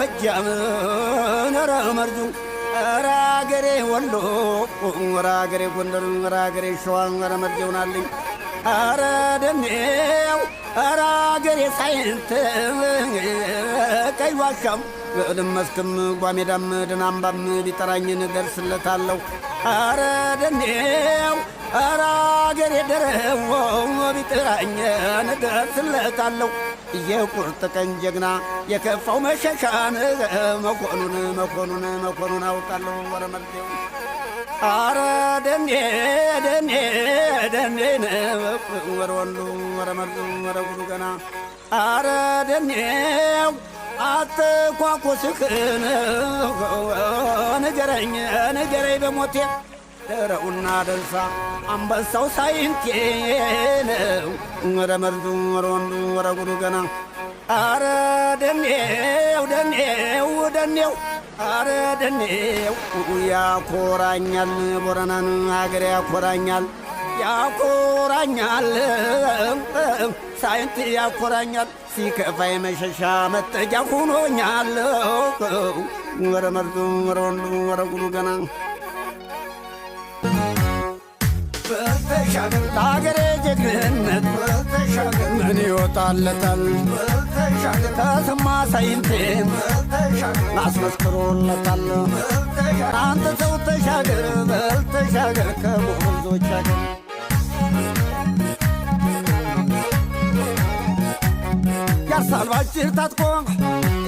ጎጃም ኧረ መርዙ ኧረ አገሬ ወሎ ኧረ አገሬ ጎንደር ኧረ አገሬ ሸዋ ኧረ መርዙ ይሆናልኝ ኧረ ደኔው ኧረ አገሬ ሳይንት ቀይ ዋሻም ገድም መስክም ጓሜዳም ድናምባም ቢጠራኝን እደርስለታለሁ ኧረ ደኔው ኧረ አገሬ ደረው ቢጠራኝን እደርስለታለሁ የቁርጥ ቀን ጀግና የከፋው መሸሻን መኮኑን አውቃለሁ ወረ መርዜው ኧረ ደኔ ወረ ወሎ ወረ መርዙ ወረ ጉዱ ገና ኧረ ደኔው አትኳኩስክን ንገረኝ በሞቴ ደረውና ደርሳ አንበሳው ሳይንቴን ወረ መርዙ ወረ ወንዱ ወረ ጉዱ ገና ኧረ ደኔው ኧረ ደኔው ያኮራኛል ቦረናን አገሬ ያኮራኛል ሳይንት ያኮራኛል ሲከፋይ መሸሻ መጠጊያ ሆኖኛል ወረ መርዙ ወረ ወንዱ ወረ ጉዱ ገና በልተሻገር ለአገሬ ጀግንነት በልተሻገር ምን ይወጣለታል በልተሻገር ተሰማ ሳይንቴን በልተሻገር አስመስክሮለታል አንተ ሰው ተሻገር በልተሻገር ከወንዞች አገር ያርሳል ባጭር ታጥቆ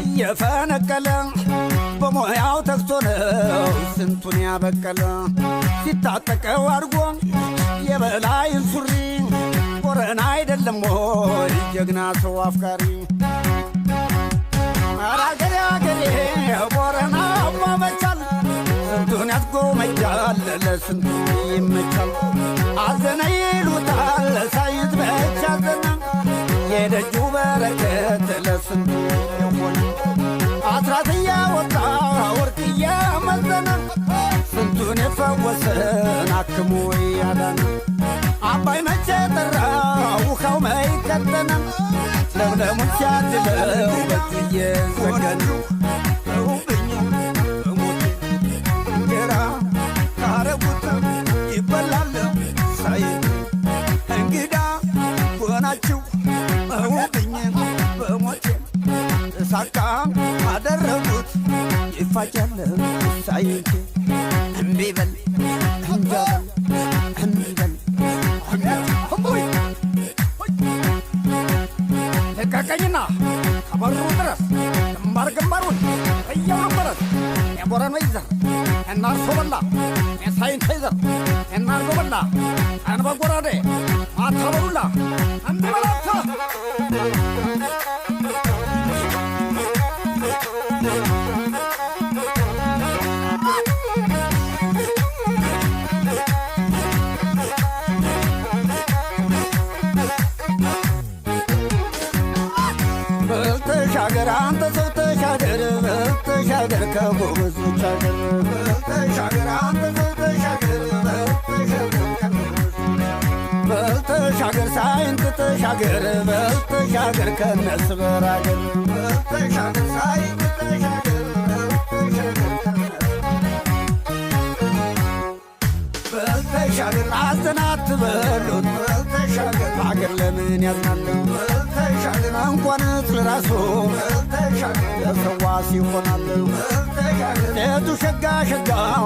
እየፈነቀለ በሞያው ተግቶ ነው ስንቱን ያበቀለ ሲታጠቀው አድርጎ የበላይን ሱሪ ቦረና አይደለም ወይ ጀግና ሰው አፍቃሪ አገሬ ቦረና አባመቻል ስንቱን ያስጎመጃል ለስንቱ ይመቻል አዘነ ይሉታል ሳይት በቻ አዘነ የደጁ በረከት ለስንቱ የሆነ አስራት እያወጣ ወርቅ እያመዘነ ስንቱን የፈወሰን አክሞ ያዳነ አባይ መቼ ጠራ ውሃው መይቀጠነ ለምለሙን ሲያድለው በቱ እየዘገነ እንጀራ ካረጉት ይበላል ሳይት እንግዳ ሆናችሁ ውብኝ በሞቴ ሳካ አደረጉት ይፋጃል ሳይንቴ እምቢበል እንጃበል እምቢበል ልቀቀኝና ከበሩ ድረስ ግንባሩን እያው ነበረት የቦረኖ ይዘር እናርሶ በላ የሳይንቴ ይዘር እናርጎ በላ ቀን በጎራዴ ማታበሉላ እምቢበላታ በልተሻገር አንተ ሰው ተሻገር በልተሻገር ከጎበዞች አገር በልተሻገር አንተ ሰው ተሻገር በልተሻገር ሳይንት ተሻገር በልተሻገር ከነስበር አገር በልተሻገር ሳይንት ተሻገር በልተሻገር አዘናት በሉት በልተሻገር አገር ለምን ያዝናል በልተሻገር እንኳንስ ለራሱ በልተሻገር ለሰዋ ሲሆናል በልተሻገር ሴቱ ሸጋው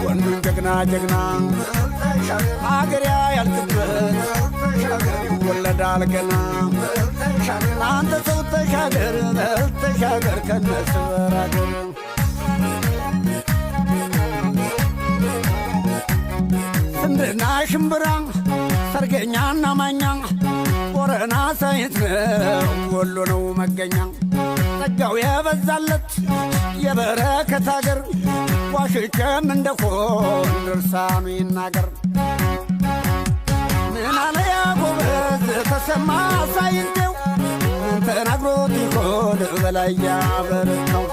ወንዱን ጀግና በልተሻገር አገር ያልክበት በልተሻገር ይወለዳል ገና በልተሻገር አንተ ሰው ተሻገር በልተሻገር ከነስበር አገር ስንዴና ሽምብራ ሰርገኛና ማኛ ቦረና ሳይንት ነው ወሎ ነው መገኛ ጸጋው የበዛለት የበረከት አገር ዋሽቼም እንደሆን ድርሳኑ ይናገር ምን አለ ያ ጎበዝ ተሰማ ሳይንቴው ተናግሮት ይሆን በላይ ያበረታው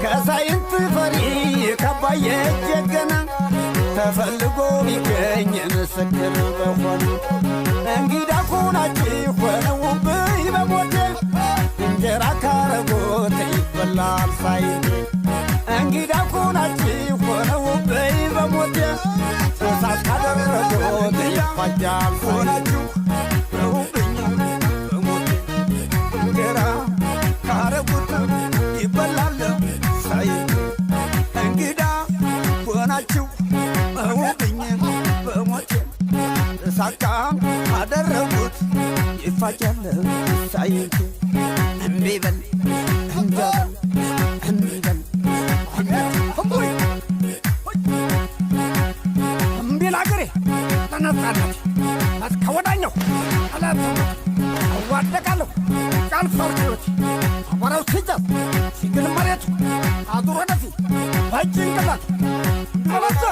ከሳይንት ፈሪ ካባየ ጀገና ተፈልጎ ቢገኝ ምስክር በሆነ እንግዳ ሆናችሁ ሆነውብኝ በሞቴ እንጀራ ካረጎት ይበላል ሳይንቴ እንግዳ ኮናችሁ ሆነው በይ በሞቴ እሳት ካደረጉት ይፋጃል ሆናችሁ ነውብኝ በሞቴ እንጀራ ካረጉት ይበላል ሳይንቴ እንግዳ ኮናችሁ ነውብኝ በሞቴ እሳት ካደረጉት ይፋጃል ሳይንቴ እምቢ በል እንጃ እምቢ በል እምቢ ለአገሬ ተነጻነት እስከ ወዳኛው አላተሞት አዋደቃለሁ ቃል ፈርጆች አቧራው ሲጨስ ሲግል መሬቱ አዙር ወደፊት በጭንቅላት ተበዛ